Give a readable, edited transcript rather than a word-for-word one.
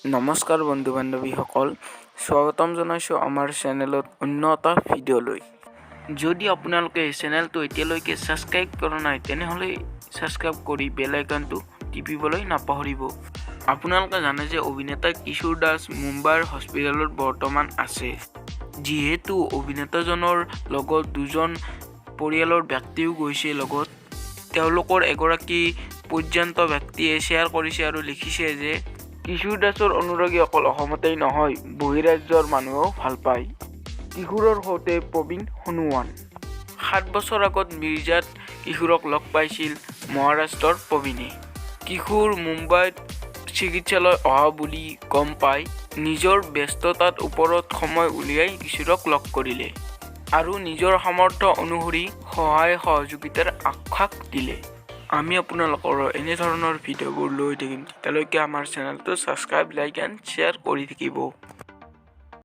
নমস্কাৰ বন্ধু বান্ধৱীসকল, স্বাগতম জনাইছোঁ আমাৰ চেনেলত অন্য এটা ভিডিঅ'লৈ। যদি আপোনালোকে এই চেনেলটো এতিয়ালৈকে ছাবস্ক্ৰাইব কৰা নাই তেনেহ'লে ছাবস্ক্ৰাইব কৰি বেল আইকনটো টিপিবলৈ নাপাহৰিব। আপোনালোকে জানে যে অভিনেতা কিশোৰ দাস মুম্বাইৰ হস্পিটেলত বৰ্তমান আছে। যিহেতু অভিনেতাজনৰ লগত দুজন পৰিয়ালৰ ব্যক্তিও গৈছে লগত, তেওঁলোকৰ এগৰাকী পৰ্যন্ত ব্যক্তিয়ে শ্বেয়াৰ কৰিছে আৰু লিখিছে যে কিশোৰ দাসৰ অনুৰাগী অকল অসমতেই নহয়, বহিৰাজ্যৰ মানুহেও ভাল পায়। কিশোৰৰ সৈতে প্ৰবীণ সোণোৱাল। 7 বছৰ আগত মিৰ্জাত কিশোৰক লগ পাইছিল মহাৰাষ্ট্ৰৰ প্ৰবীণে। কিশোৰ মুম্বাইত চিকিৎসালয় অহা বুলি গম পাই নিজৰ ব্যস্ততাৰ ওপৰত সময় উলিয়াই কিশোৰক লগ কৰিলে আৰু নিজৰ সামৰ্থ্য অনুসৰি সহায় সহযোগিতাৰ আশ্বাস দিলে। আমি আপোনালোকৰ এনেধৰণৰ ভিডিঅ'বোৰ লৈ থাকিম। তেতিয়ালৈকে আমাৰ চেনেলটো ছাবস্ক্ৰাইব, লাইক এণ্ড শ্বেয়াৰ কৰি থাকিব।